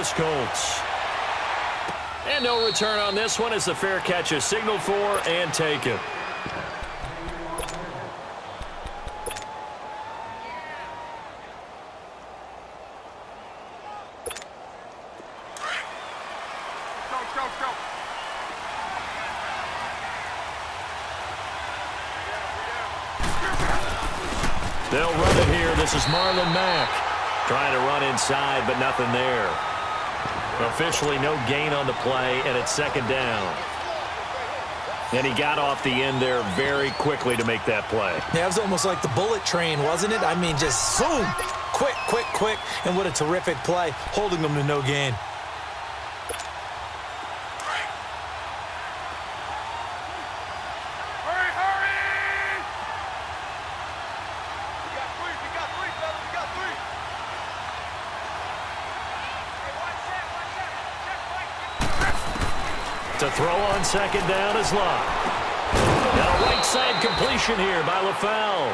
Indianapolis Colts. And no return on this one as the fair catch is signaled for and taken. They'll run it here. This is Marlon Mack. Trying to run inside, but nothing there. Officially no gain on the play, and it's second down. And he got off the end there very quickly to make that play. Yeah, it was almost like the bullet train, wasn't it? I mean, just zoom. Quick, quick, quick. And what a terrific play, holding them to no gain. To throw on second down is Locke. And a right side completion here by LaFell.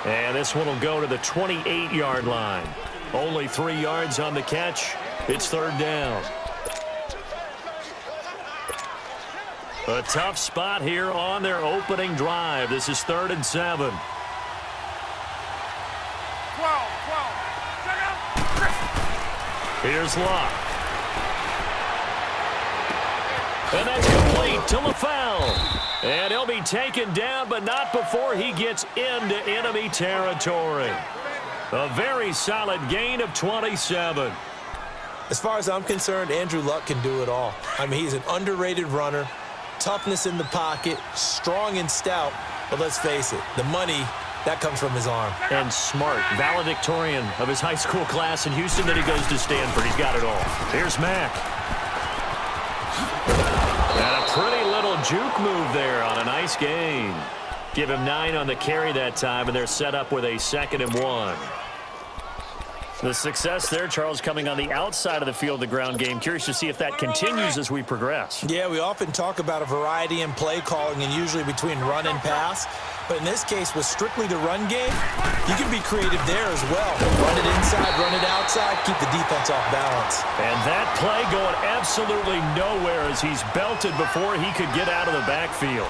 And this one will go to the 28-yard line. Only 3 yards on the catch. It's third down. A tough spot here on their opening drive. This is 3rd and 7. 12. Here's Locke. And that's complete to LaFell. And he'll be taken down, but not before he gets into enemy territory. A very solid gain of 27. As far as I'm concerned, Andrew Luck can do it all. I mean, he's an underrated runner, toughness in the pocket, strong and stout. But let's face it, the money, that comes from his arm. And smart, valedictorian of his high school class in Houston. Then he goes to Stanford. He's got it all. Here's Mack. And a pretty little juke move there on a nice gain. Give him 9 on the carry that time, and they're set up with a 2nd and 1. The success there, Charles, coming on the outside of the field, the ground game. Curious to see if that continues as we progress. Yeah, we often talk about a variety in play calling and usually between run and pass. But in this case, with strictly the run game, you can be creative there as well. Run it inside, run it outside, keep the defense off balance. And that play going absolutely nowhere as he's belted before he could get out of the backfield.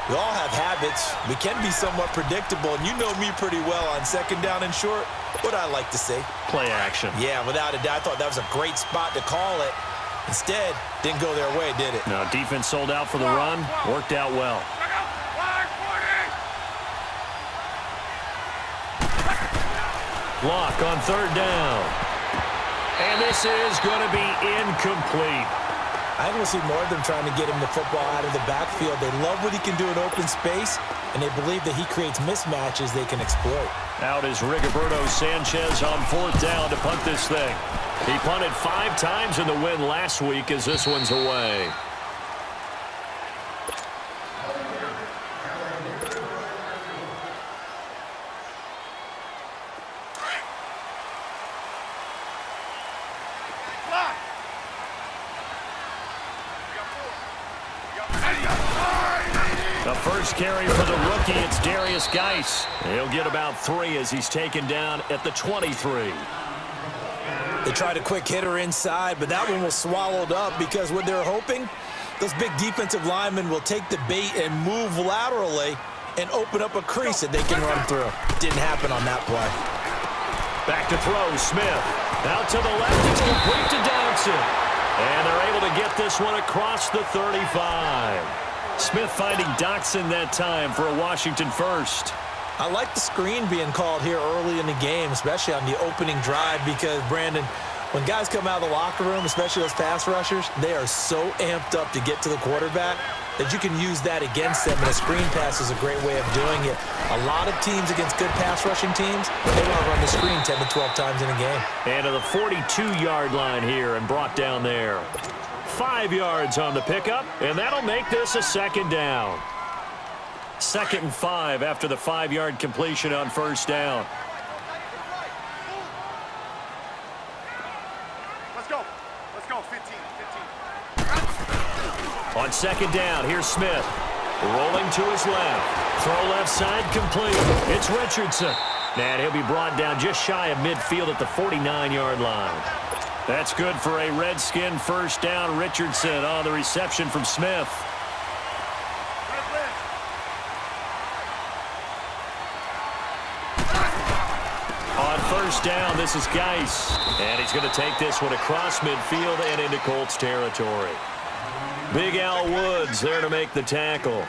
We all have habits. We can be somewhat predictable, and you know me pretty well on second down and short. What I like to say? Play action. Yeah, without a doubt. I thought that was a great spot to call it. Instead, didn't go their way, did it? No, defense sold out for the run. Worked out well. Block on third down. And this is going to be incomplete. I want to see more of them trying to get him the football out of the backfield. They love what he can do in open space, and they believe that he creates mismatches they can exploit. Out is Rigoberto Sanchez on 4th down to punt this thing. He punted 5 times in the win last week as this one's away. The first carry for the rookie, it's Darius Geis. He'll get about 3 as he's taken down at the 23. They tried a quick hitter inside, but that one was swallowed up because what they're hoping, those big defensive linemen will take the bait and move laterally and open up a crease that they can run through. Didn't happen on that play. Back to throw, Smith. Out to the left, it's complete to Dodson. And they're able to get this one across the 35. Smith finding Dotson that time for a Washington first. I like the screen being called here early in the game, especially on the opening drive, because, Brandon, when guys come out of the locker room, especially those pass rushers, they are so amped up to get to the quarterback that you can use that against them, and a screen pass is a great way of doing it. A lot of teams against good pass rushing teams, they want to run the screen 10 to 12 times in a game. And to the 42-yard line here and brought down there. 5 yards on the pickup, and that'll make this a 2nd down. 2nd and 5 after the 5-yard completion on first down. Let's go. 15. On 2nd down, here's Smith. Rolling to his left. Throw left side complete. It's Richardson. And he'll be brought down just shy of midfield at the 49-yard line. That's good for a Redskin first down. Richardson on the reception from Smith. On first down, this is Geis. And he's going to take this one across midfield and into Colts territory. Big Al Woods there to make the tackle.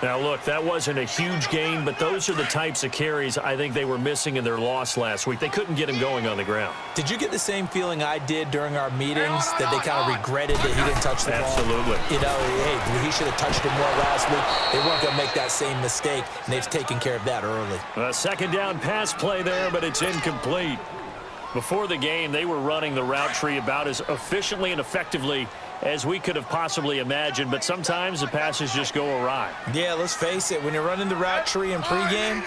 Now, look, that wasn't a huge gain, but those are the types of carries I think they were missing in their loss last week. They couldn't get him going on the ground. Did you get the same feeling I did during our meetings, that they kind of regretted that he didn't touch the ball? Absolutely. You know, hey, he should have touched it more last week. They weren't going to make that same mistake, and they've taken care of that early. A second down pass play there, but it's incomplete. Before the game, they were running the route tree about as efficiently and effectively as we could have possibly imagined, but sometimes the passes just go awry. Yeah, let's face it, when you're running the route tree in pregame,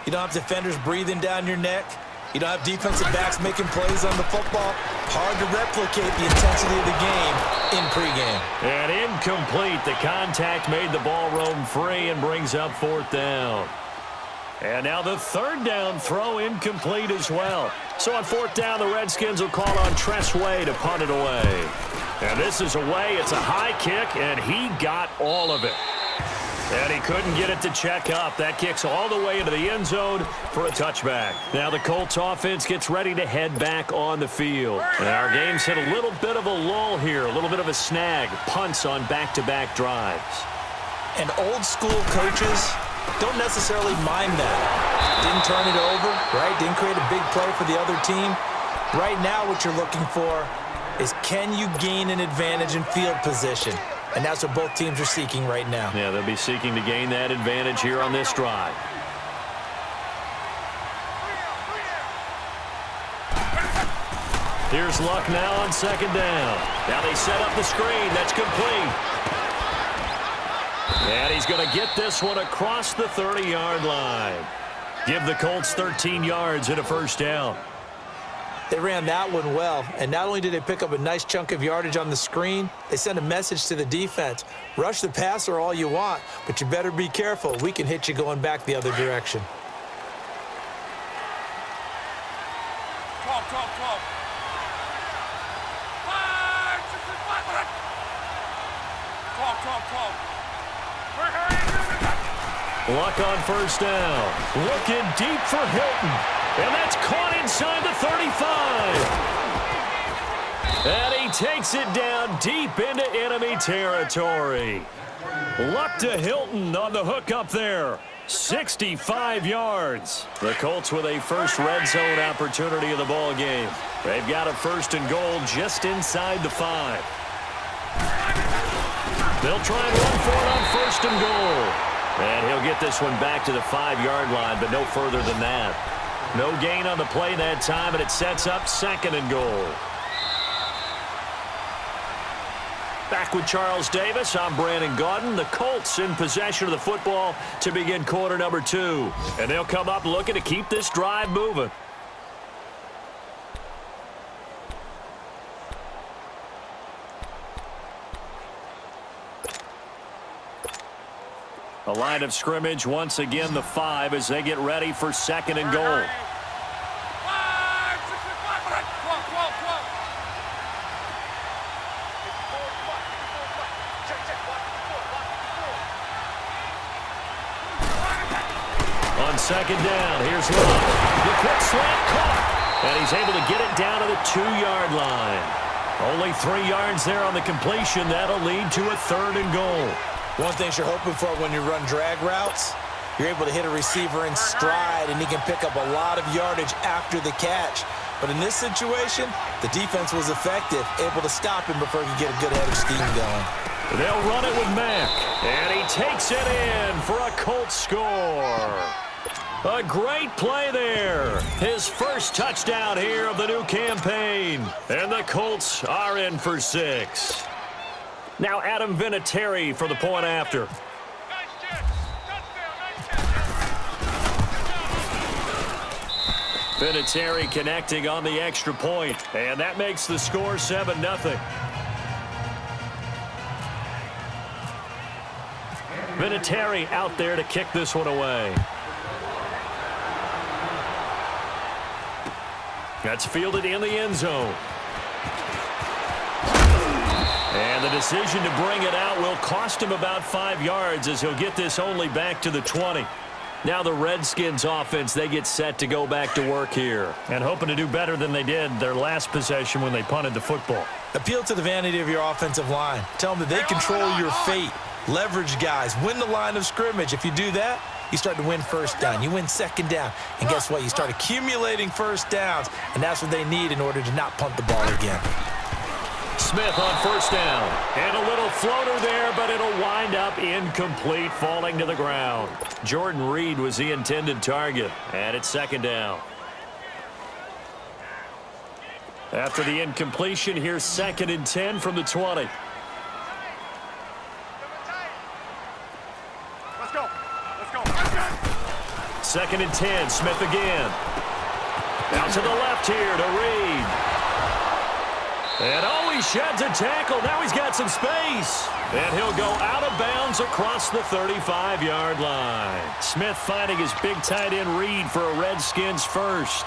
you don't have defenders breathing down your neck. You don't have defensive backs making plays on the football. Hard to replicate the intensity of the game in pregame. And incomplete. The contact made the ball roam free and brings up fourth down. And now the third down throw incomplete as well. So on fourth down, the Redskins will call on Tressway to punt it away. And this is away. It's a high kick, and he got all of it. And he couldn't get it to check up. That kicks all the way into the end zone for a touchback. Now the Colts offense gets ready to head back on the field. And our game's hit a little bit of a lull here, a little bit of a snag. Punts on back-to-back drives. And old school coaches don't necessarily mind that. Didn't turn it over, right? Didn't create a big play for the other team. Right now what you're looking for is, can you gain an advantage in field position? And that's what both teams are seeking right now. Yeah, they'll be seeking to gain that advantage here on this drive. Here's Luck now on second down. Now they set up the screen. That's complete. And he's going to get this one across the 30-yard line. Give the Colts 13 yards and a first down. They ran that one well, and not only did they pick up a nice chunk of yardage on the screen, they sent a message to the defense. Rush the passer all you want, but you better be careful. We can hit you going back the other direction. 12, 12, 12. 5, 6, 5, 12, 12, 12. Luck on first down. Looking deep for Hilton. And that's caught inside the 35. And he takes it down deep into enemy territory. Luck to Hilton on the hook up there. 65 yards. The Colts with a first red zone opportunity of the ball game. They've got a first and goal just inside the 5. They'll try and run for it on first and goal. And he'll get this one back to the 5-yard line, but no further than that. No gain on the play that time, and it sets up second and goal. Back with Charles Davis, I'm Brandon Gaudin. The Colts in possession of the football to begin quarter number 2. And they'll come up looking to keep this drive moving. A line of scrimmage, once again the 5 as they get ready for second and goal. 5, 6, 5, 12, 12, 12. On second down, here's Luck. The quick slant caught. And he's able to get it down to the 2-yard line. Only 3 yards there on the completion. That'll lead to a third and goal. One thing you're hoping for when you run drag routes, you're able to hit a receiver in stride, and he can pick up a lot of yardage after the catch. But in this situation, the defense was effective, able to stop him before he could get a good head of steam going. They'll run it with Mack, and he takes it in for a Colts score. A great play there. His first touchdown here of the new campaign. And the Colts are in for 6. Now Adam Vinatieri for the point after. Vinatieri connecting on the extra point, and that makes the score 7-0. Vinatieri out there to kick this one away. That's fielded in the end zone. And the decision to bring it out will cost him about 5 yards as he'll get this only back to the 20. Now the Redskins offense, they get set to go back to work here. And hoping to do better than they did their last possession when they punted the football. Appeal to the vanity of your offensive line. Tell them that they control your fate. Leverage guys. Win the line of scrimmage. If you do that, you start to win first down. You win second down. And guess what? You start accumulating first downs. And that's what they need in order to not punt the ball again. Smith on first down. And a little floater there, but it'll wind up incomplete, falling to the ground. Jordan Reed was the intended target. And it's second down. After the incompletion, here's 2nd and 10 from the 20. Let's go. 2nd and 10, Smith again. Out to the left here to Reed. And he sheds a tackle. Now he's got some space. And he'll go out of bounds across the 35-yard line. Smith finding his big tight end Reed for a Redskins first.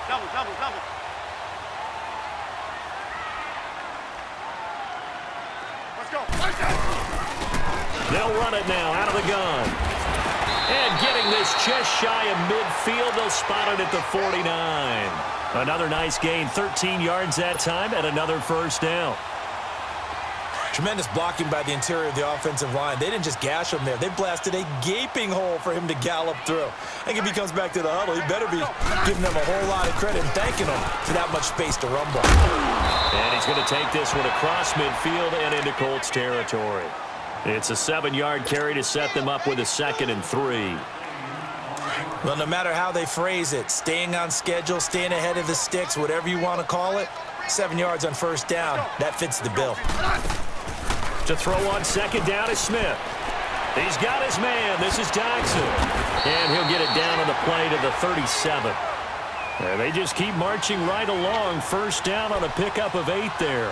Double. Let's go. They'll run it now out of the gun. And getting this just shy of midfield, they'll spot it at the 49. Another nice gain, 13 yards that time, and another first down. Tremendous blocking by the interior of the offensive line. They didn't just gash him there. They blasted a gaping hole for him to gallop through. I think if he comes back to the huddle, he better be giving them a whole lot of credit and thanking them for that much space to rumble. And he's going to take this one across midfield and into Colts territory. It's a 7-yard carry to set them up with a 2nd and 3. Well, no matter how they phrase it, staying on schedule, staying ahead of the sticks, whatever you want to call it, 7 yards on first down, that fits the bill. To throw on 2nd down is Smith. He's got his man. This is Jackson. And he'll get it down on the play to the 37. And they just keep marching right along. First down on a pickup of 8 there.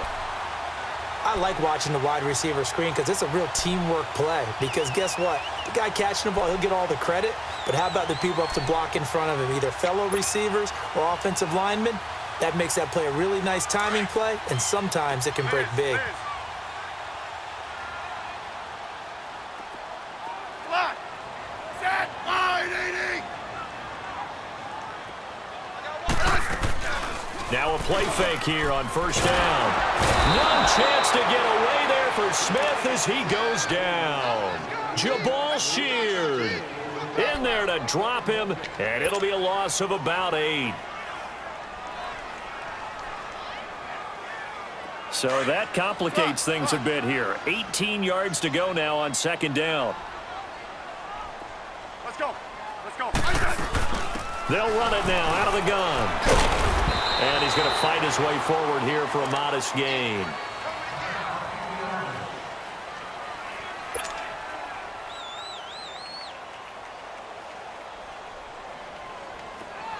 I like watching the wide receiver screen because it's a real teamwork play. Because guess what? The guy catching the ball, he'll get all the credit. But how about the people up to block in front of him, either fellow receivers or offensive linemen? That makes that play a really nice timing play, and sometimes it can break big. Now a play fake here on first down. No chance to get away there for Smith as he goes down. Jabal Sheard in there to drop him, and it'll be a loss of about 8. So that complicates things a bit here. 18 yards to go now on 2nd down. Let's go. They'll run it now out of the gun. And he's going to fight his way forward here for a modest gain.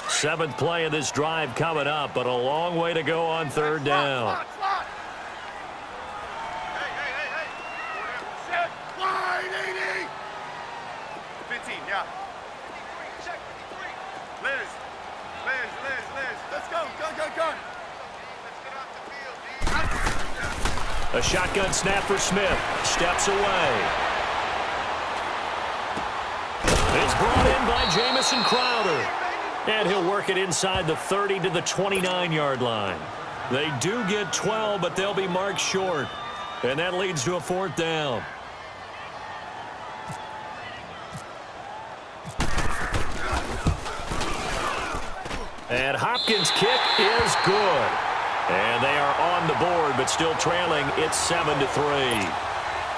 Seventh play of this drive coming up, but a long way to go on 3rd down. Hey. Set. Wide 80. 15, yeah. Liz. Let's go. Gun. A shotgun snap for Smith. Steps away. It's brought in by Jamison Crowder. And he'll work it inside the 30 to the 29-yard line. They do get 12, but they'll be marked short. And that leads to a 4th down. And Hopkins' kick is good. And they are on the board, but still trailing. It's 7-3.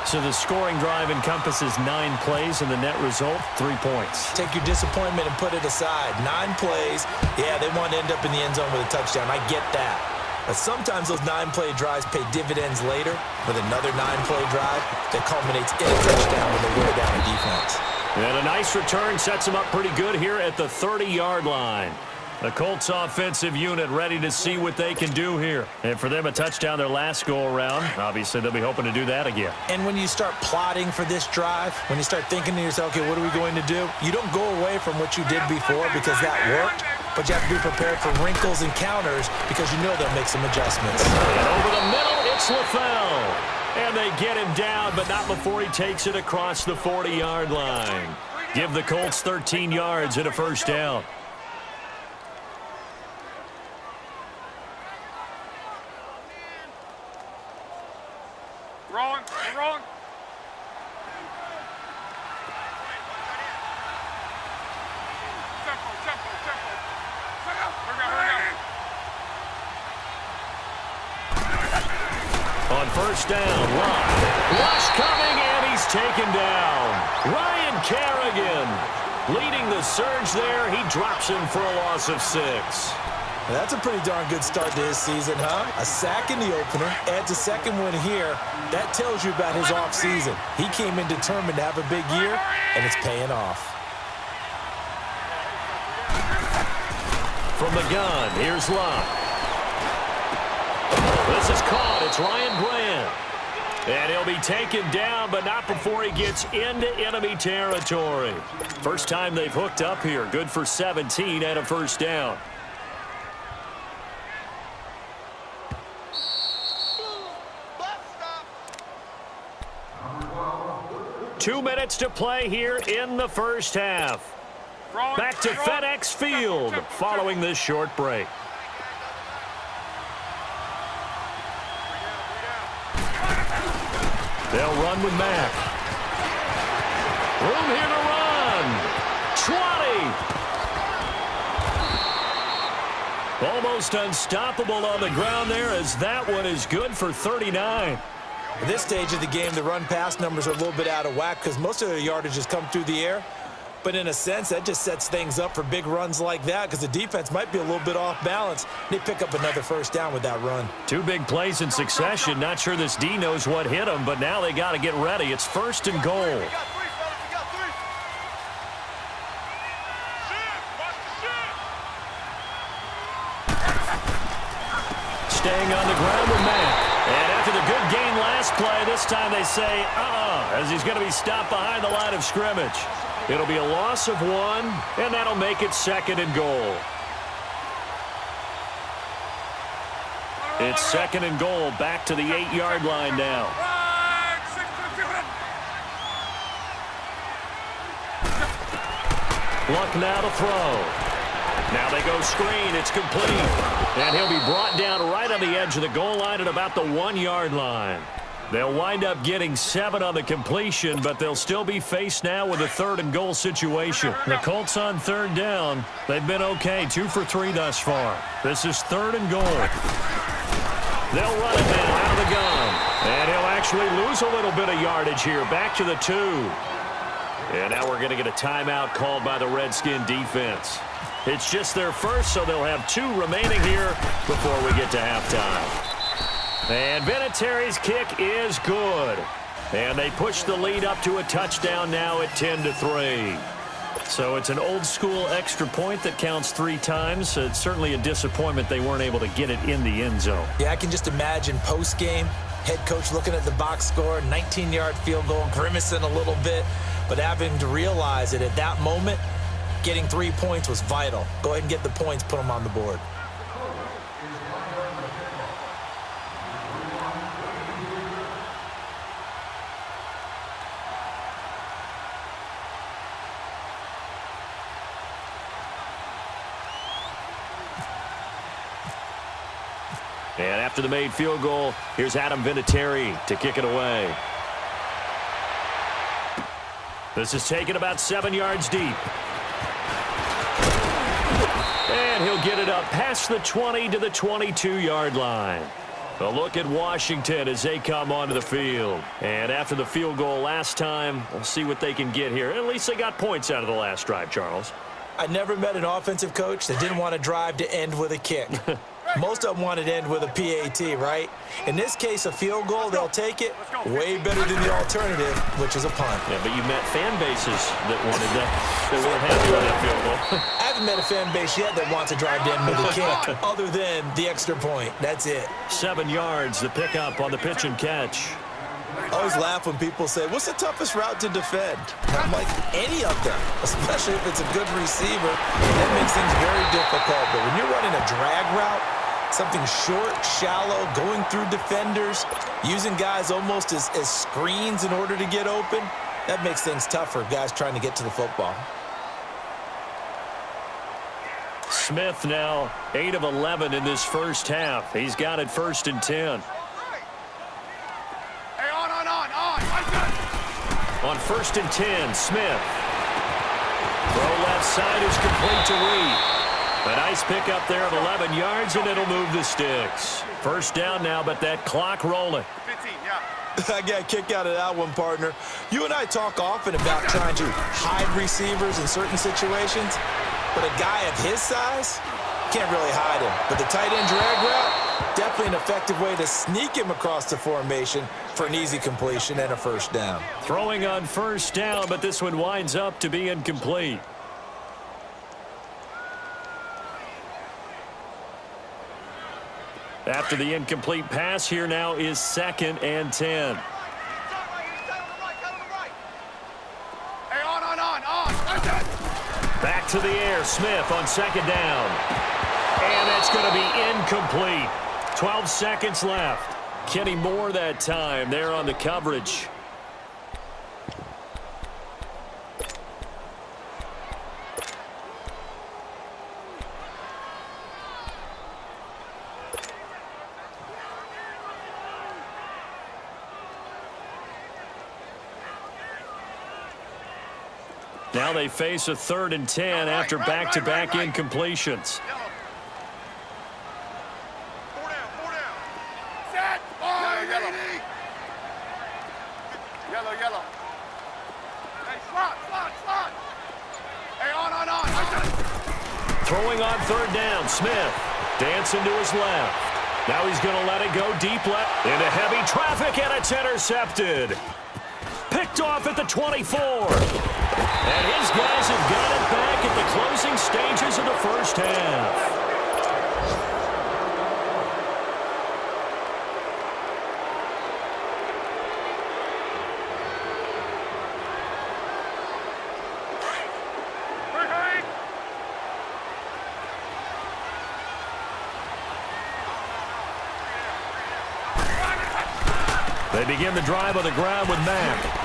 So the scoring drive encompasses 9 plays, and the net result, 3 points. Take your disappointment and put it aside. 9 plays. Yeah, they want to end up in the end zone with a touchdown. I get that. But sometimes those 9-play drives pay dividends later with another 9-play drive that culminates in a touchdown when they wear down a defense. And a nice return sets them up pretty good here at the 30-yard line. The Colts offensive unit ready to see what they can do here. And for them, a touchdown their last go-around. Obviously, they'll be hoping to do that again. And when you start plotting for this drive, when you start thinking to yourself, okay, what are we going to do? You don't go away from what you did before because that worked, but you have to be prepared for wrinkles and counters because you know they'll make some adjustments. And over the middle, it's LaFell. And they get him down, but not before he takes it across the 40-yard line. Give the Colts 13 yards and a first down. Wrong, wrong. Tempo, tempo, tempo. Hurry up. On first down, Rush coming, and he's taken down. Ryan Kerrigan leading the surge there. He drops him for a loss of 6. That's a pretty darn good start to his season, huh? A sack in the opener, adds a second one here. That tells you about his offseason. He came in determined to have a big year, and it's paying off. From the gun, here's Love. This is caught. It's Ryan Grant. And he'll be taken down, but not before he gets into enemy territory. First time they've hooked up here. Good for 17 and a first down. 2 minutes to play here in the first half. Back to FedEx Field following this short break. They'll run with Mack. Room here to run. 20. Almost unstoppable on the ground there as that one is good for 39. At this stage of the game, the run-pass numbers are a little bit out of whack because most of their yardage has come through the air. But in a sense, that just sets things up for big runs like that because the defense might be a little bit off balance. They pick up another first down with that run. 2 big plays in succession. Not sure this D knows what hit them, but now they got to get ready. It's first and goal. Staying on the ground with Mack. And after the good gain last play, this time they say, as he's going to be stopped behind the line of scrimmage. It'll be a loss of 1, and that'll make it second and goal. It's second and goal, back to the 8-yard line now. Luck now to throw. Now they go screen. It's complete. And he'll be brought down right on the edge of the goal line at about the 1-yard line. They'll wind up getting 7 on the completion, but they'll still be faced now with a third and goal situation. The Colts on third down. They've been okay, 2 for 3 thus far. This is third and goal. They'll run it now out of the gun. And he'll actually lose a little bit of yardage here. Back to the 2. And now we're going to get a timeout called by the Redskin defense. It's just their first, so they'll have 2 remaining here before we get to halftime. And Vinatieri's kick is good. And they push the lead up to a touchdown now at 10-3. So it's an old-school extra point that counts 3 times. It's certainly a disappointment they weren't able to get it in the end zone. Yeah, I can just imagine post-game, head coach looking at the box score, 19-yard field goal, grimacing a little bit, but having to realize that at that moment, getting 3 points was vital. Go ahead and get the points, put them on the board. And after the made field goal, here's Adam Vinatieri to kick it away. This is taken about 7 yards deep. And he'll get it up past the 20 to the 22-yard line. A look at Washington as they come onto the field. And after the field goal last time, we'll see what they can get here. At least they got points out of the last drive, Charles. I never met an offensive coach that didn't want to drive to end with a kick. Most of them want it to end with a PAT, right? In this case, a field goal, they'll take it way better than the alternative, which is a punt. Yeah, but you met fan bases that wanted that. They weren't happy with that field goal. I haven't met a fan base yet that wants to drive to end with a kick other than the extra point. That's it. 7 yards, the pickup on the pitch and catch. I always laugh when people say, what's the toughest route to defend? I'm like, any of them, especially if it's a good receiver. That makes things very difficult. But when you're running a drag route, something short, shallow, going through defenders, using guys almost as screens in order to get open, that makes things tough for guys trying to get to the football. Smith now 8 of 11 in this first half. He's got it 1st and 10. On 1st and 10, Smith. Throw left side is complete to Reed. A nice pickup there of 11 yards, and it'll move the sticks. 1st down now, but that clock rolling. 15, yeah. I got a kick out of that one, partner. You and I talk often about trying to hide receivers in certain situations, but a guy of his size can't really hide him. But the tight end drag route, definitely an effective way to sneak him across the formation for an easy completion and a 1st down. Throwing on 1st down, but this one winds up to be incomplete. After the incomplete pass, here now is 2nd and 10. Hey, on. Back to the air, Smith on 2nd down. And that's going to be incomplete. 12 seconds left. Kenny Moore that time there on the coverage. Now they face a 3rd and 10 after back-to-back incompletions. Yellow. Hey, slot. Hey, on. Throwing on 3rd down, Smith. Dancing to his left. Now he's going to let it go deep left. Into heavy traffic, and it's intercepted. Picked off at the 24. And his guys have got it back at the closing stages of the 1st half. They begin the drive on the ground with Mack.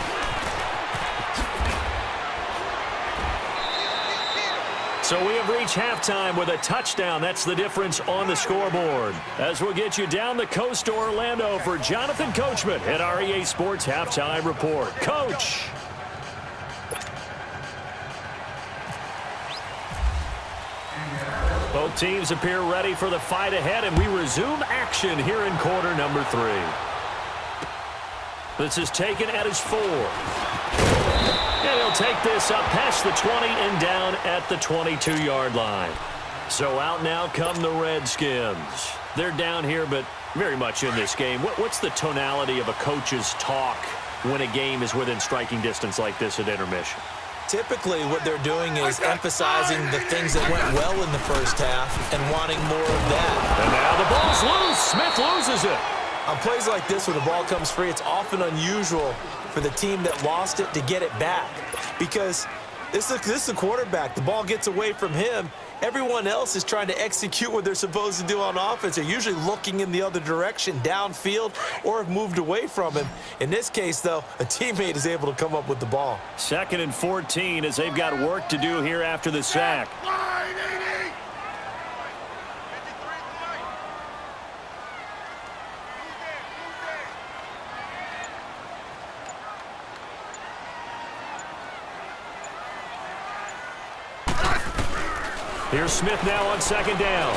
So we have reached halftime with a touchdown. That's the difference on the scoreboard. As we'll get you down the coast to Orlando for Jonathan Coachman at our EA Sports Halftime Report. Coach. Both teams appear ready for the fight ahead, and we resume action here in quarter number 3. This is taken at his 4. And he'll take this up past the 20 and down at the 22-yard line. So out now come the Redskins. They're down here, but very much in this game. What's the tonality of a coach's talk when a game is within striking distance like this at intermission? Typically, what they're doing is emphasizing the things that went well in the first half and wanting more of that. And now the ball's loose. Smith loses it. On plays like this, where the ball comes free, it's often unusual for the team that lost it to get it back, because this is the quarterback. The ball gets away from him. Everyone else is trying to execute what they're supposed to do on offense. They're usually looking in the other direction, downfield, or have moved away from him. In this case, though, a teammate is able to come up with the ball. 2nd and 14 as they've got work to do here after the sack. Here's Smith now on 2nd down.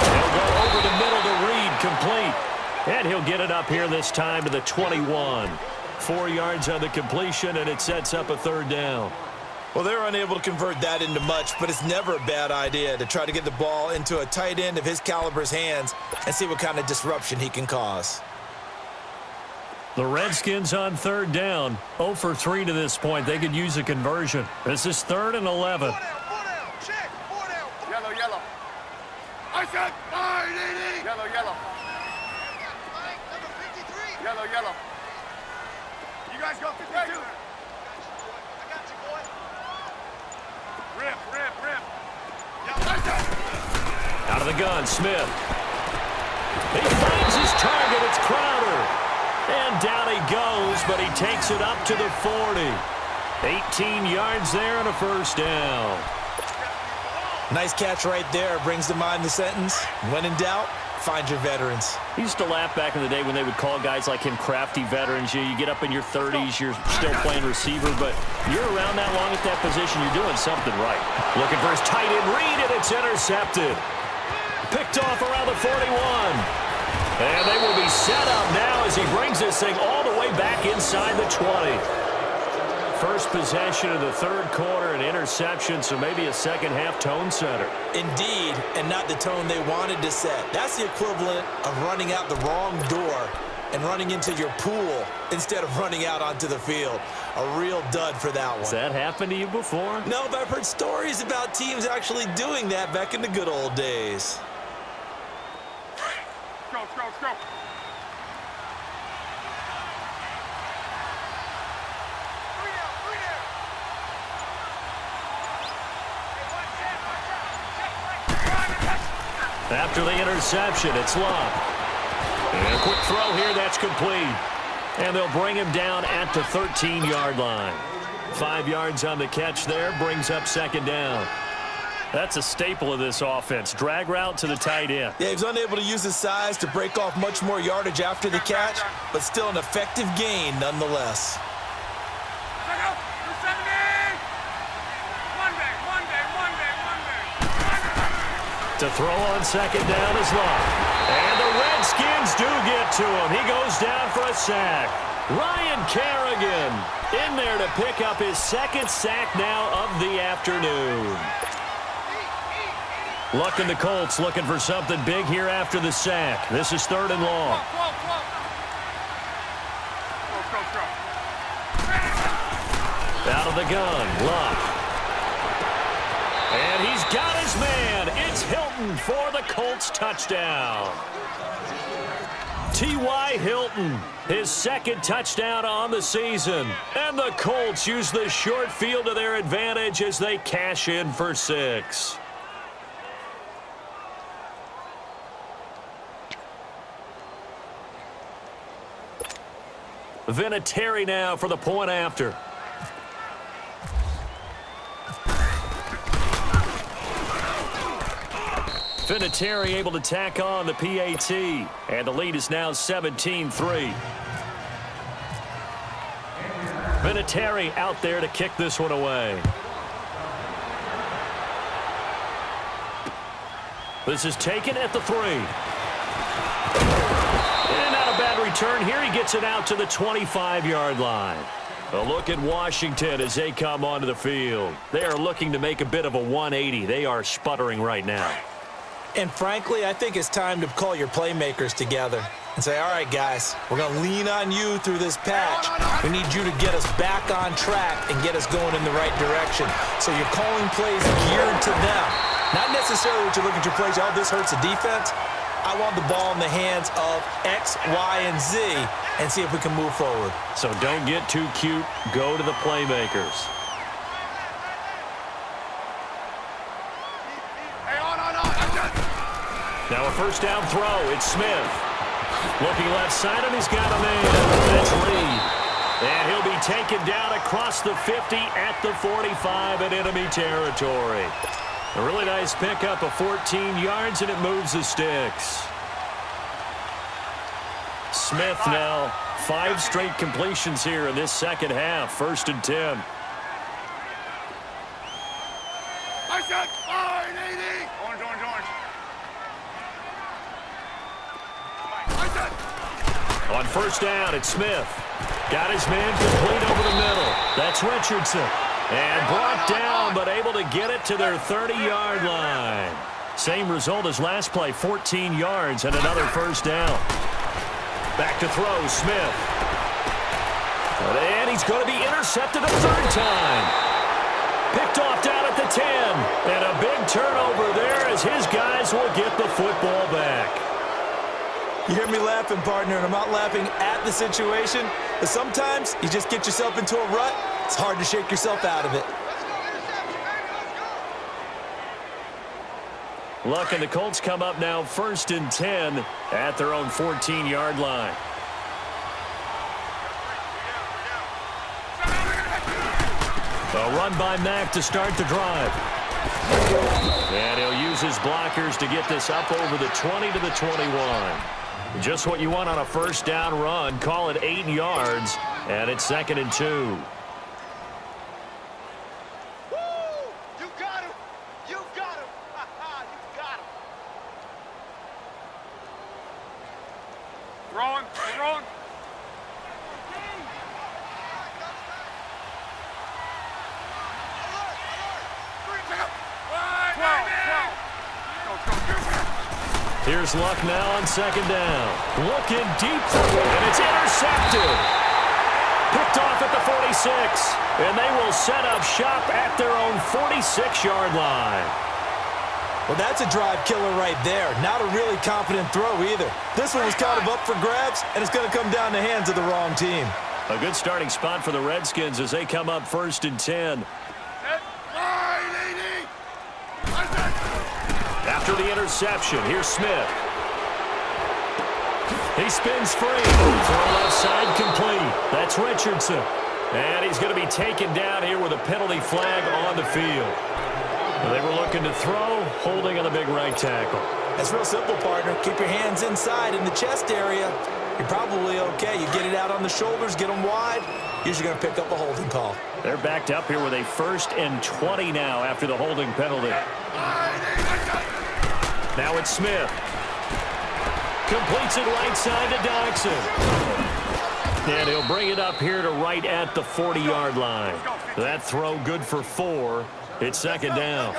He'll go over the middle to Reed, complete. And he'll get it up here this time to the 21. 4 yards on the completion, and it sets up a 3rd down. Well, they're unable to convert that into much, but it's never a bad idea to try to get the ball into a tight end of his caliber's hands and see what kind of disruption he can cause. The Redskins on third down. 0 for 3 to this point. They could use a conversion. This is 3rd and 11. Yellow, yellow. I said fine, DD. Yellow, yellow. Yellow, yellow. You guys go 52. I got you, boy. Rip, rip, rip. Yellow, I said. Out of the gun, Smith. He finds his target. It's Crowder. And down he goes, but he takes it up to the 40. 18 yards there and a first down. Nice catch right there. Brings to mind the sentence, when in doubt, find your veterans. He used to laugh back in the day when they would call guys like him crafty veterans. You get up in your 30s, you're still playing receiver, but you're around that long at that position, you're doing something right. Looking for his tight end read, and it's intercepted. Picked off around the 41. And they will be set up now as he brings this thing all the way back inside the 20. First possession of the third quarter, an interception, so maybe a second-half tone setter. Indeed, and not the tone they wanted to set. That's the equivalent of running out the wrong door and running into your pool instead of running out onto the field. A real dud for that one. Has that happened to you before? No, but I've heard stories about teams actually doing that back in the good old days. Let's go, let's go. After the interception, it's Love. And a quick throw here, that's complete. And they'll bring him down at the 13-yard line. 5 yards on the catch there, brings up second down. That's a staple of this offense. Drag route to the tight end. Yeah, he was unable to use his size to break off much more yardage after the catch, but still an effective gain nonetheless. To throw on second down is Love. And the Redskins do get to him. He goes down for a sack. Ryan Kerrigan in there to pick up his second sack now of the afternoon. Luck in the Colts looking for something big here after the sack. This is 3rd and long. Out of the gun, Luck. And he's got his man. It's Hilton for the Colts touchdown. T.Y. Hilton, his second touchdown on the season. And the Colts use the short field to their advantage as they cash in for 6. Vinatieri now for the point after. Vinatieri able to tack on the PAT. And the lead is now 17-3. Vinatieri out there to kick this one away. This is taken at the 3. And not a bad return here. He gets it out to the 25-yard line. A look at Washington as they come onto the field. They are looking to make a bit of a 180. They are sputtering right now. And frankly, I think it's time to call your playmakers together and say, all right, guys, we're going to lean on you through this patch. We need you to get us back on track and get us going in the right direction. So you're calling plays geared to them. Not necessarily what you look at your plays, oh, this hurts the defense. I want the ball in the hands of X, Y, and Z and see if we can move forward. So don't get too cute. Go to the playmakers. Now a first down throw. It's Smith. Looking left side, and he's got a man. That's Lee. And he'll be taken down across the 50 at the 45 in enemy territory. A really nice pickup of 14 yards, and it moves the sticks. Smith now, 5 straight completions here in this second half. 1st and 10. I said fine, 80. Orange, orange, orange. On first down, it's Smith. Got his man complete over the middle. That's Richardson. And brought down, but able to get it to their 30-yard line. Same result as last play, 14 yards and another first down. Back to throw, Smith. And he's going to be intercepted a third time. Picked off down at the 10. And a big turnover there as his guys will get the football back. You hear me laughing, partner, and I'm not laughing at the situation. But sometimes you just get yourself into a rut. It's hard to shake yourself out of it. Luck and the Colts come up now 1st and 10 at their own 14-yard line. A run by Mack to start the drive. And he'll use his blockers to get this up over the 20 to the 21. Just what you want on a first down run. Call it 8 yards, and it's 2nd and 2. Throwing. Here's Luck now on 2nd down. Looking deep for it, and it's intercepted. Picked off at the 46, and they will set up shop at their own 46-yard line. Well, that's a drive killer right there. Not a really confident throw either. This one was kind of up for grabs, and it's going to come down the hands of the wrong team. A good starting spot for the Redskins as they come up 1st and 10. After the interception, here's Smith. He spins free. Throw left side complete. That's Richardson. And he's going to be taken down here with a penalty flag on the field. They were looking to throw, holding on the big right tackle. That's real simple, partner. Keep your hands inside in the chest area. You're probably okay. You get it out on the shoulders, get them wide. Usually going to pick up a holding call. They're backed up here with a 1st and 20 now after the holding penalty. Now it's Smith. Completes it right side to Doxson. And he'll bring it up here to right at the 40-yard line. That throw good for 4. It's 2nd down.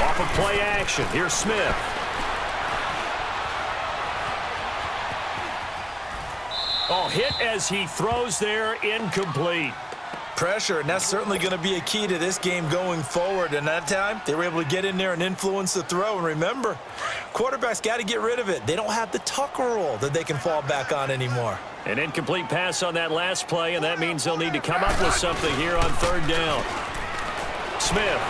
Off of play action. Here's Smith. Oh, hit as he throws there, incomplete. Pressure, and that's certainly going to be a key to this game going forward. And that time, they were able to get in there and influence the throw. And remember, quarterbacks got to get rid of it. They don't have the Tucker rule that they can fall back on anymore. An incomplete pass on that last play, and that means they'll need to come up with something here on 3rd down. Smith.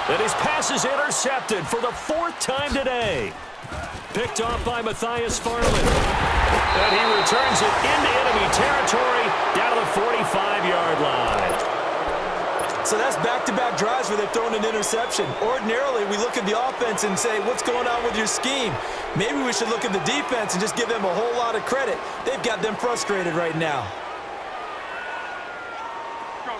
And his pass is intercepted for the 4th time today. Picked off by Matthias Farland. And he returns it into enemy territory down to the 45-yard line. So that's back-to-back drives where they've thrown an interception. Ordinarily, we look at the offense and say, what's going on with your scheme? Maybe we should look at the defense and just give them a whole lot of credit. They've got them frustrated right now. Go.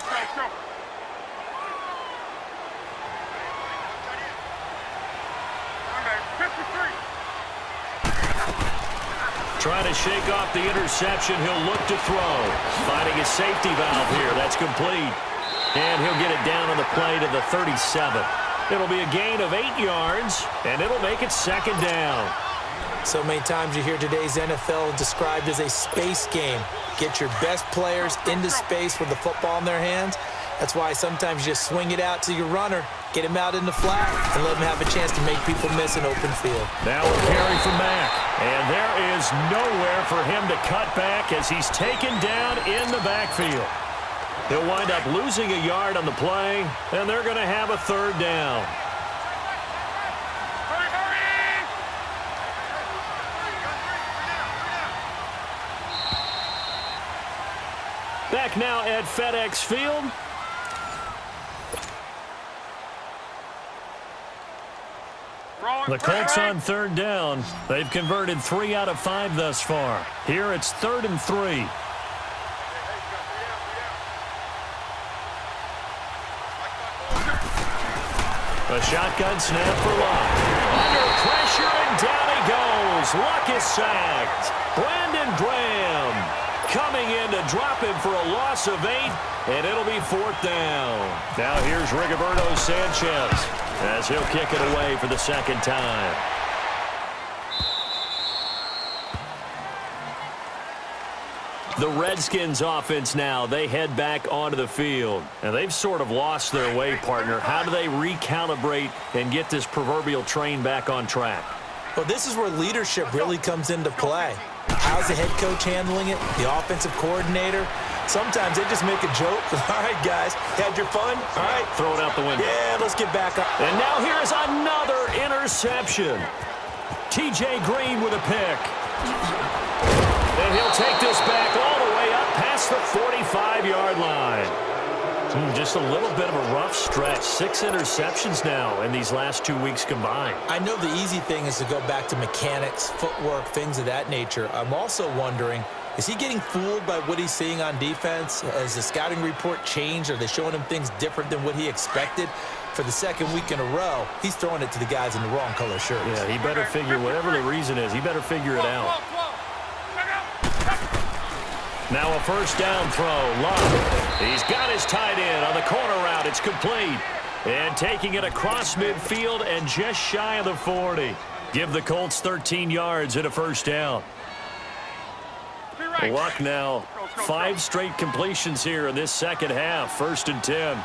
Trying to shake off the interception. He'll look to throw. Finding a safety valve here. That's complete. And he'll get it down on the play to the 37. It'll be a gain of 8 yards, and it'll make it 2nd down. So many times you hear today's NFL described as a space game. Get your best players into space with the football in their hands. That's why sometimes you just swing it out to your runner, get him out in the flat, and let him have a chance to make people miss an open field. Now a carry from Mack. And there is nowhere for him to cut back as he's taken down in the backfield. He'll wind up losing a yard on the play, and they're going to have a 3rd down. Back now at FedEx Field. The Colts on 3rd down. They've converted 3 out of 5 thus far. Here it's 3rd and 3. A shotgun snap for Luck. Under pressure, and down he goes. Luck is sacked. Brandon Graham coming in to drop him for a loss of 8, and it'll be 4th down. Now here's Rigoberto Sanchez as he'll kick it away for the 2nd time. The Redskins offense now, they head back onto the field. And they've sort of lost their way, partner. How do they recalibrate and get this proverbial train back on track? Well, this is where leadership really comes into play. How's the head coach handling it? The offensive coordinator? Sometimes they just make a joke. All right, guys, had your fun? All right. Throw it out the window. Yeah, let's get back up. And now here's another interception. T.J. Green with a pick. And he'll take this back all the way up past the 45-yard line. Just a little bit of a rough stretch. 6 interceptions now in these last 2 weeks combined. I know the easy thing is to go back to mechanics, footwork, things of that nature. I'm also wondering, is he getting fooled by what he's seeing on defense? Has the scouting report changed? Are they showing him things different than what he expected? For the 2nd week in a row, he's throwing it to the guys in the wrong color shirts. Yeah, he better figure, whatever the reason is, he better figure it out. Now a 1st down throw. Love. He's got his tight end on the corner route. It's complete. And taking it across midfield and just shy of the 40. Give the Colts 13 yards and a 1st down. Luck now. 5 straight completions here in this 2nd half. 1st and 10.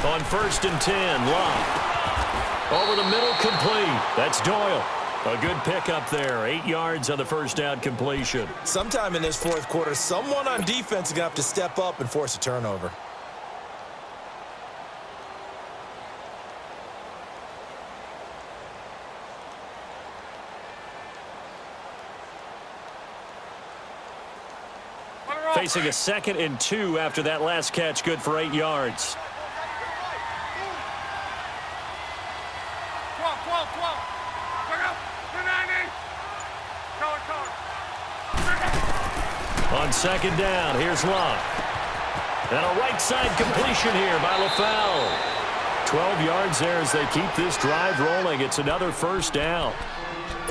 On 1st and 10, Love. Over the middle, complete. That's Doyle. A good pickup there. 8 yards on the 1st down completion. Sometime in this 4th quarter, someone on defense is going to have to step up and force a turnover. Facing a 2nd and 2 after that last catch. Good for 8 yards. On 2nd down, here's Love. And a right side completion here by LaFell. 12 yards there as they keep this drive rolling. It's another 1st down.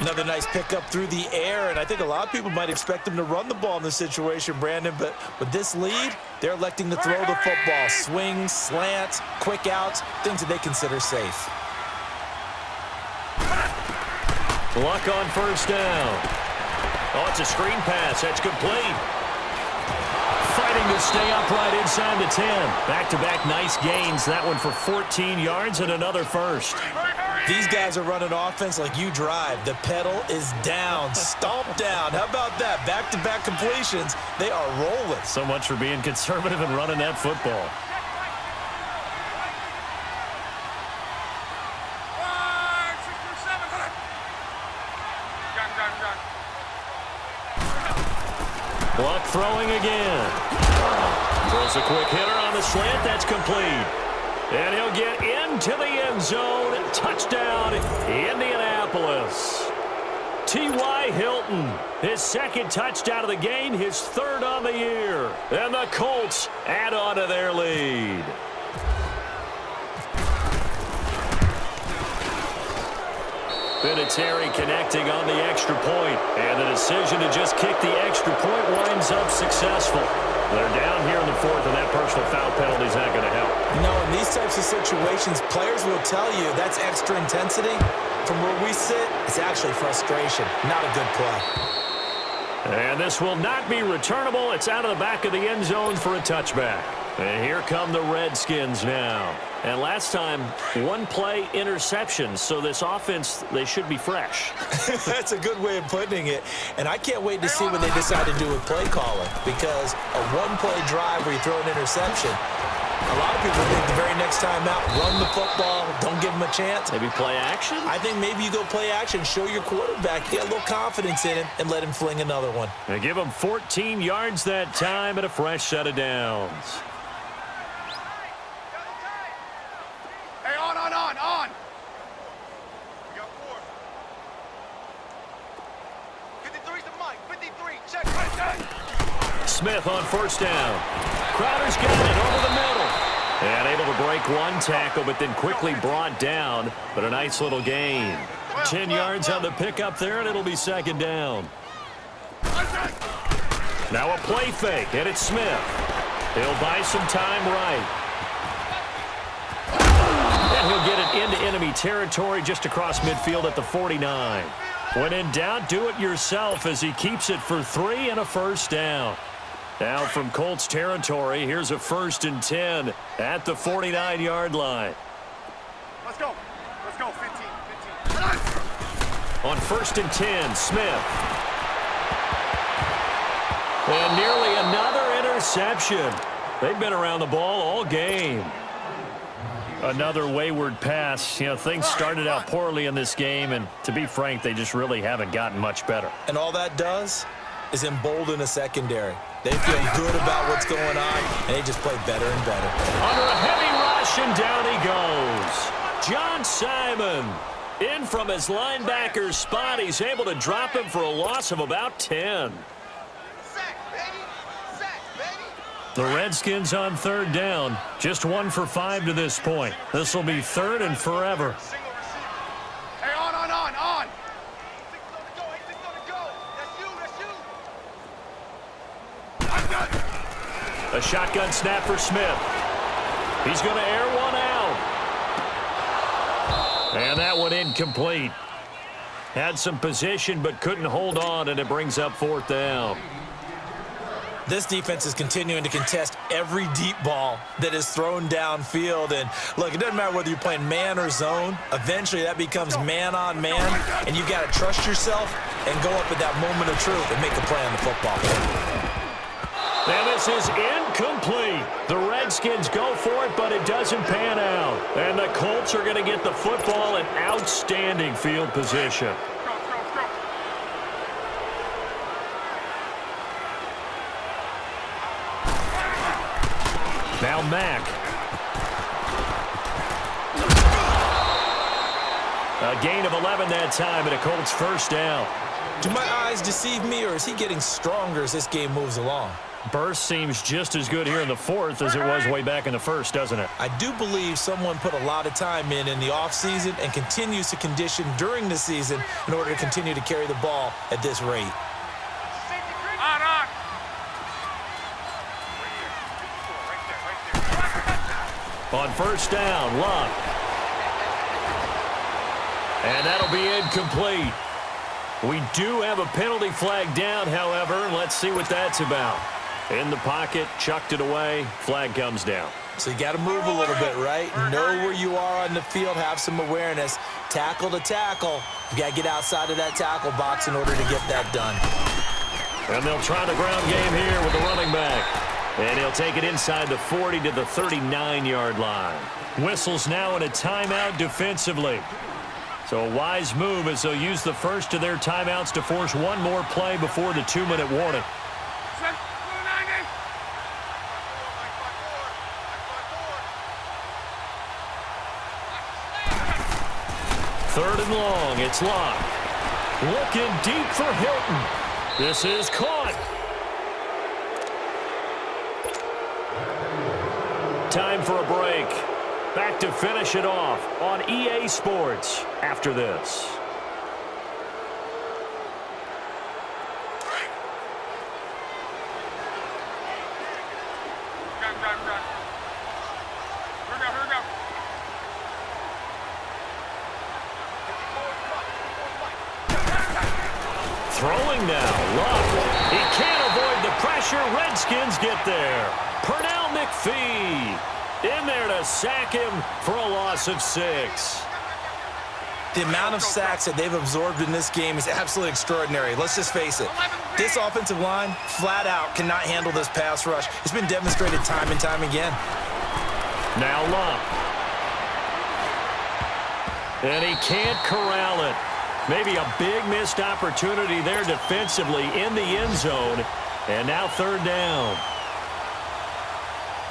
Another nice pickup through the air, and I think a lot of people might expect them to run the ball in this situation, Brandon, but with this lead, they're electing to throw the football. Swings, slants, quick outs, things that they consider safe. Luck on 1st down. Oh, it's a screen pass. That's complete. Fighting to stay upright inside the 10. Back-to-back nice gains. That one for 14 yards and another 1st. These guys are running offense like you drive. The pedal is down, stomped down. How about that? Back-to-back completions. They are rolling. So much for being conservative and running that football. Luck throwing again. Throws a quick hitter on the slant. That's complete. And he'll get into the end zone. Touchdown, Indianapolis. T.Y. Hilton, his 2nd touchdown of the game, his 3rd on the year. And the Colts add on to their lead. Vinatieri connecting on the extra point. And the decision to just kick the extra point winds up successful. They're down here in the 4th, and that personal foul penalty is not going to help. You know, in these types of situations, players will tell you that's extra intensity. From where we sit, it's actually frustration, not a good play. And this will not be returnable. It's out of the back of the end zone for a touchback. And here come the Redskins now. And last time, 1-play interception. So this offense, they should be fresh. That's a good way of putting it. And I can't wait to see what they decide to do with play calling. Because a 1-play drive where you throw an interception, a lot of people think the very next time out, run the football, don't give them a chance. Maybe play action? I think maybe you go play action, show your quarterback, get a little confidence in him, and let him fling another one. And give him 14 yards that time and a fresh set of downs. Hey, on. We got 4. 53's the mic. 53, check. Smith on first down. Crowder's got it over the middle. And able to break one tackle, but then quickly brought down. But a nice little gain. 10 yards on the pickup there, and it'll be second down. Now a play fake, and it's Smith. He'll buy some time right. And he'll get it into enemy territory just across midfield at the 49. When in doubt, do it yourself as he keeps it for 3 and a first down. Now from Colts territory, here's a 1st and 10 at the 49-yard line. Let's go. Let's go. 15. On 1st and 10, Smith. And nearly another interception. They've been around the ball all game. Another wayward pass. You know, things started out poorly in this game, and to be frank, they just really haven't gotten much better. And all that does is embolden a secondary. They feel good about what's going on, and they just play better and better. Under a heavy rush, and down he goes. John Simon in from his linebacker's spot. He's able to drop him for a loss of about 10. The Redskins on 3rd down. Just 1 for 5 to this point. This will be 3rd and forever. Hey, on. A shotgun snap for Smith. He's going to air one out. And that one incomplete. Had some position but couldn't hold on, and it brings up 4th down. This defense is continuing to contest every deep ball that is thrown downfield. And look, it doesn't matter whether you're playing man or zone. Eventually that becomes man on man, and you got to trust yourself and go up at that moment of truth and make a play on the football field. And this is incomplete. The Redskins go for it, but it doesn't pan out. And the Colts are going to get the football in outstanding field position. Now Mack. A gain of 11 that time, and a Colts first down. Do my eyes deceive me, or is he getting stronger as this game moves along? Burst seems just as good here in the 4th as it was way back in the 1st, doesn't it? I do believe someone put a lot of time in the offseason and continues to condition during the season in order to continue to carry the ball at this rate. On. On first down, Luck. And that'll be incomplete. We do have a penalty flag down, however, and let's see what that's about. In the pocket, chucked it away, flag comes down. So you got to move a little bit, right? Know where you are on the field, have some awareness. Tackle to tackle. You got to get outside of that tackle box in order to get that done. And they'll try the ground game here with the running back. And he'll take it inside the 40 to the 39-yard line. Whistles now in a timeout defensively. So a wise move as they'll use the first of their timeouts to force one more play before the 2-minute warning. Third and long, it's Locke. Looking deep for Hilton. This is caught. Time for a break. Back to finish it off on EA Sports after this. Throwing now, Luck. He can't avoid the pressure. Redskins get there. Pernell McPhee in there to sack him for a loss of 6. The amount of sacks that they've absorbed in this game is absolutely extraordinary. Let's just face it. This offensive line, flat out, cannot handle this pass rush. It's been demonstrated time and time again. Now Luck. And he can't corral it. Maybe a big missed opportunity there defensively in the end zone. And now third down.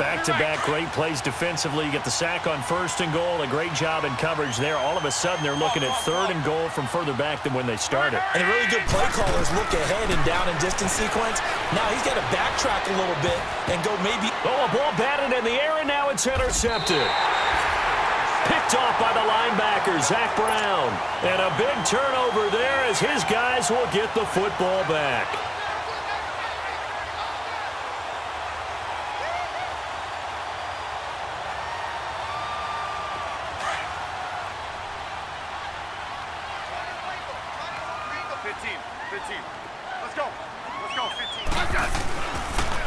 Back-to-back great plays defensively. You get the sack on 1st and goal. A great job in coverage there. All of a sudden, they're looking at 3rd and goal from further back than when they started. And the really good play callers look ahead and down and distance sequence. Now he's got to backtrack a little bit and go maybe. Oh, a ball batted in the air, and now it's intercepted. Picked off by the linebacker, Zach Brown. And a big turnover there as his guys will get the football back.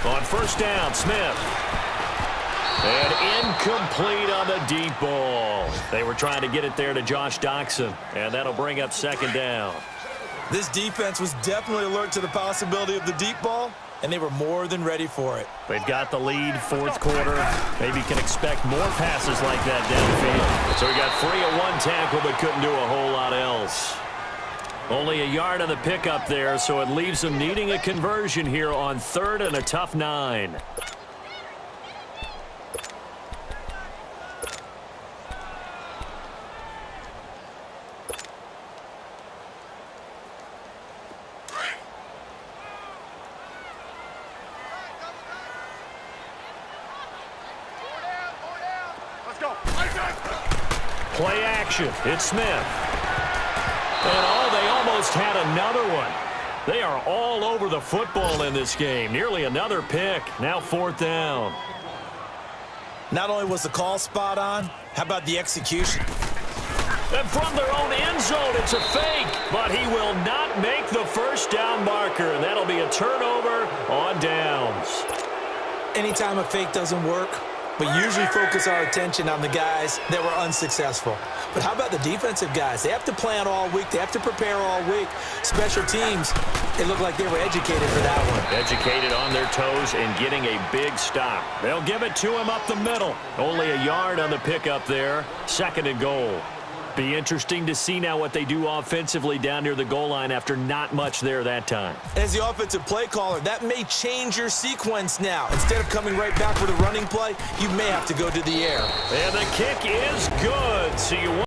On 1st down, Smith. And incomplete on the deep ball. They were trying to get it there to Josh Doxson, and that'll bring up 2nd down. This defense was definitely alert to the possibility of the deep ball, and they were more than ready for it. They've got the lead, 4th quarter. Maybe can expect more passes like that downfield. So he got free of 1 tackle, but couldn't do a whole lot else. Only a yard on the pickup there, so it leaves them needing a conversion here on 3rd and a tough 9. Play action. It's Smith. And they almost had another one. They are all over the football in this game. Nearly another pick. Now 4th down. Not only was the call spot on, how about the execution? And from their own end zone, it's a fake. But he will not make the 1st down marker. And that'll be a turnover on downs. Anytime a fake doesn't work, we usually focus our attention on the guys that were unsuccessful. But how about the defensive guys? They have to plan all week. They have to prepare all week. Special teams, it looked like they were educated for that one. Educated on their toes and getting a big stop. They'll give it to him up the middle. Only a yard on the pickup there. 2nd and goal. Be interesting to see now what they do offensively down near the goal line after not much there that time. As the offensive play caller, that may change your sequence now. Instead of coming right back with a running play, you may have to go to the air. And the kick is good. So you